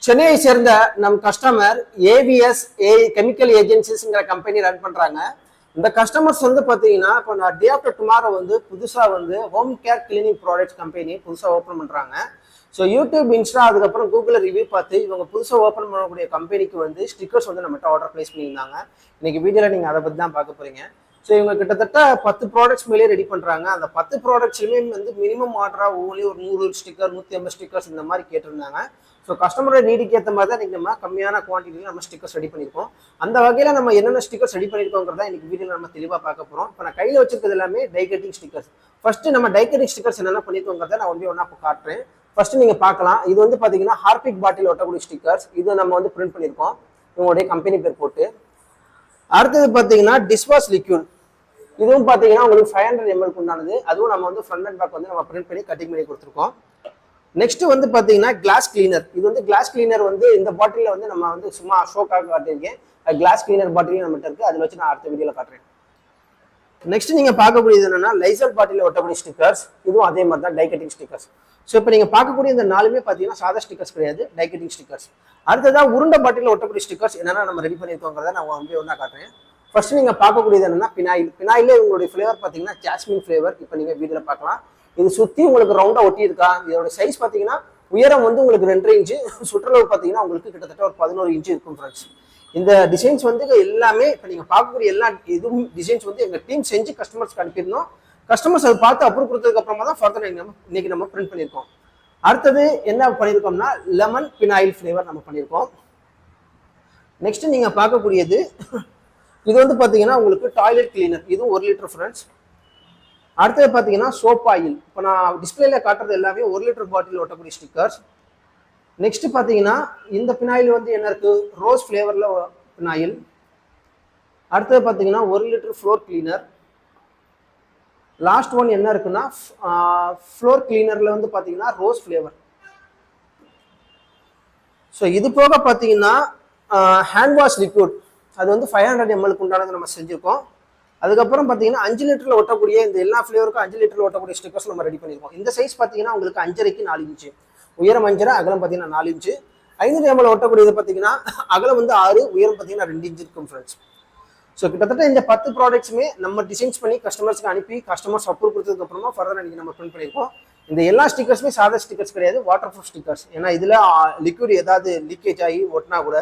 சென்னையை சேர்ந்த நம் கஸ்டமர் ஏவிஎஸ் கெமிக்கல் ஏஜென்சிஸ்ங்கிற கம்பெனி ரன் பண்றாங்க. இந்த கஸ்டமர்ஸ் வந்து பாத்தீங்கன்னா இப்போ நான் டே ஆஃப்டர் டுமாரோ வந்து புதுசா வந்து home care cleaning products company புதுசா ஓப்பன் பண்றாங்க. ஸோ யூடியூப், இன்ஸ்டா, அதுக்கப்புறம் கூகுளில் ரிவ்யூ பார்த்து இவங்க புதுசாக ஓப்பன் பண்ணக்கூடிய கம்பெனிக்கு வந்து ஸ்டிக்கர்ஸ் வந்து நம்மகிட்ட ஆர்டர் பிளேஸ் பண்ணியிருந்தாங்க. இன்னைக்கு வீடியோவில் நீங்கள் அதை பற்றி தான் பார்க்க போறீங்க. ஸோ இவங்க கிட்டத்தட்ட 10 ப்ராடக்ட்ஸ் மேலே ரெடி பண்ணுறாங்க. அந்த 10 ப்ராடக்ட்ஸ்லையுமே வந்து மினிமம் ஆர்டராக ஒவ்வொரு ஒரு 100 ஸ்டிக்கர், 150 ஸ்டிக்கர்ஸ் இந்த மாதிரி கேட்டிருந்தாங்க. ஸோ கஸ்டமரோட நீடிக்கு ஏற்ற மாதிரி தான் நம்ம கம்மியான குவான்டிட்டியில் நம்ம ஸ்டிக்கர்ஸ் ரெடி பண்ணியிருக்கோம். அந்த வகையில் நம்ம என்னென்ன ஸ்டிக்கர்ஸ் ரெடி பண்ணியிருக்கோங்கிறத இன்னைக்கு வீடியோவில் நம்ம தெளிவாக பார்க்க போகிறோம். இப்போ நான் கையில் வச்சிருக்கிறது எல்லாமே டை கட்டிங் ஸ்டிக்கர்ஸ். ஃபர்ஸ்ட் நம்ம டை கட்டிங் ஸ்டிக்கர்ஸ் என்னென்ன பண்ணியிருக்கோங்கிறத நான் ஒன்றா காட்டுறேன். ஃபர்ஸ்ட் நீங்க பார்க்கலாம், இது வந்து பாத்தீங்கன்னா ஹார்பிக் பாட்டில் ஒட்டக்கூடிய ஸ்டிக்கர்ஸ். இது நம்ம வந்து பிரிண்ட் பண்ணியிருக்கோம் இவங்களுடைய கம்பெனி பேர் போட்டு. அடுத்தது பாத்தீங்கன்னா டிஷ்வாஷ் லிக்யூட். இதுவும் பாத்தீங்கன்னா உங்களுக்கு 500 ml உண்டானது. அதுவும் நம்ம வந்து ஃப்ரண்ட் அண்ட் பேக் வந்து நம்ம பிரிண்ட் பண்ணி கட்டிங் பண்ணி கொடுத்துருக்கோம். நெக்ஸ்ட் வந்து பாத்தீங்கன்னா கிளாஸ் கிளீனர். இது வந்து கிளாஸ் கிளீனர் வந்து இந்த பாட்டில வந்து நம்ம வந்து சும்மா ஷோக்காக காட்டியிருக்கேன். கிளாஸ் கிளீனர் பாட்டிலும் நம்மகிட்ட இருக்கு. அதில் வச்சு நான் அடுத்த வீடியோல காட்டுறேன். நெக்ஸ்ட் நீங்க பார்க்கக்கூடியது என்னன்னா லைசல் பாட்டில் ஒட்டக்கூடிய ஸ்டிக்கர்ஸ். இதுவும் அதே மாதிரி தான் டை கட்டிங் ஸ்டிக்கர்ஸ். ஸோ இப்போ நீங்க பார்க்கக்கூடிய இந்த 4மே பார்த்தீங்கன்னா சாதா ஸ்டிக்கர்ஸ் கிடையாது, டை கட்டிங் ஸ்டிக்கர்ஸ். அடுத்ததான் உருண்டை பாட்டில் ஒட்டக்கூடிய ஸ்டிக்கர்ஸ் என்னன்னா நம்ம ரெடி பண்ணியிருக்கோங்கிறத நான் வந்து ஒன்றா காட்டுறேன். ஃபர்ஸ்ட் நீங்க பார்க்கக்கூடியது என்னன்னா பினாயில். பினாயிலே உங்களுடைய ஃபிளேவர் பார்த்தீங்கன்னா ஜாஸ்மின் ஃபிளேவர். இப்போ நீங்க வீடியோல பார்க்கலாம். இது சுத்தி உங்களுக்கு ரவுண்டா ஒட்டி இருக்கா. இதோட சைஸ் பார்த்தீங்கன்னா உயரம் வந்து உங்களுக்கு 2.5 இன்ச்சு, சுற்றளவு பார்த்தீங்கன்னா உங்களுக்கு கிட்டத்தட்ட ஒரு 11 இன்ச்சு இருக்கும் ஃப்ரெண்ட்ஸ். இந்த டிசைன்ஸ் வந்து எல்லாமே இப்போ நீங்க பார்க்கக்கூடிய எல்லா இதுவும் டிசைன்ஸ் வந்து எங்க டீம் செஞ்சு கஸ்டமர்ஸ்க்கு அனுப்பியிருந்தோம். கஸ்டமர்ஸ் அதை பார்த்து அப்ரூவ் கொடுத்ததுக்கு அப்புறமா தான் ஃபர்தர் இன்னைக்கு நம்ம பிரிண்ட் பண்ணியிருக்கோம். அடுத்தது என்ன பண்ணியிருக்கோம்னா லெமன் பினாயில் ஃபிளேவர் நம்ம பண்ணியிருக்கோம். நெக்ஸ்ட் நீங்க பார்க்கக்கூடியது இது வந்து பாத்தீங்கன்னா உங்களுக்கு டாய்லெட் கிளீனர். இதுவும் 1 லிட்டர் ஃப்ரெண்ட்ஸ். அடுத்தது பாத்தீங்கன்னா சோப் ஆயில். இப்போ நான் டிஸ்பிளேல காட்டுறது எல்லாமே 1 லிட்டர் பாட்டில் ஒட்டக்கூடிய ஸ்டிக்கர்ஸ். நெக்ஸ்ட் பாத்தீங்கன்னா இந்த பினாயில் வந்து என்ன இருக்கு, ரோஸ் ஃபிளேவர்ல பினாயில். அடுத்தது பாத்தீங்கன்னா 1 litre floor cleaner. Last one என்ன இருக்குன்னா ஃப்ளோர் கிளீனர்ல வந்து பாத்தீங்கன்னா ரோஸ் ஃபிளேவர். ஸோ இது போக பாத்தீங்கன்னா ஹேண்ட் வாஷ் லிக்விட். அது வந்து 500 ml உண்டானது நம்ம செஞ்சிருக்கோம். அதுக்கப்புறம் பாத்தீங்கன்னா 5 லிட்டர்ல ஒட்டக்கூடிய இந்த எல்லா ஃபிளேவருக்கும் 5 லிட்டர்ல ஒட்டக்கூடிய ஸ்டிக்கர்ஸ் நம்ம ரெடி பண்ணிருக்கோம். இந்த சைஸ் பாத்தீங்கன்னா உங்களுக்கு 5.5க்கு 4 இன்ச்சு, உயரம் 5.5, அகலம் பாத்தீங்கன்னா 4 இன்ச்சு. 500 ml ஒட்டக்கூடியது பாத்தீங்கன்னா அகலம் வந்து 6, உயரம் பாத்தீங்கன்னா 2 இன்ச்சு இருக்கும் ஃப்ரெண்ட்ஸ். ஸோ கிட்டத்தட்ட இந்த 10 ப்ராடக்ட்ஸுமே நம்ம டிசைன்ஸ் பண்ணி கஸ்டமர்ஸ்க்கு அனுப்பி கஸ்டமர்ஸ் அப்ரூவ் கொடுத்ததுக்கு அப்புறமா ஃபர்தர் அன்னைக்கு நம்ம பிரிண்ட் பண்ணியிருக்கோம். இந்த எல்லா ஸ்டிக்கர்ஸுமே சாதா ஸ்டிக்கர்ஸ் கிடையாது, வாட்டர் ப்ரூஃப் ஸ்டிக்கர்ஸ். ஏன்னா இதுல லிக்விட் ஏதாவது லீக்கேஜ் ஆகி ஒட்டினா கூட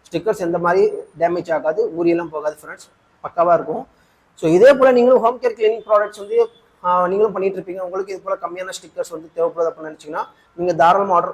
ஸ்டிக்கர்ஸ் எந்த மாதிரி டேமேஜ் ஆகாது, ஊரியெல்லாம் போகாது ஃப்ரெண்ட்ஸ், பக்காவாக இருக்கும். ஸோ இதே போல் நீங்களும் ஹோம் கேர் கிளீனிங் ப்ராடக்ட்ஸ் வந்து நீங்களும் பண்ணிட்டு இருப்பீங்க. உங்களுக்கு இது போல் கம்மியான ஸ்டிக்கர்ஸ் வந்து தேவைப்படுது அப்படின்னு நினச்சிங்கன்னா நீங்கள் தாராளமாக ஆர்டர்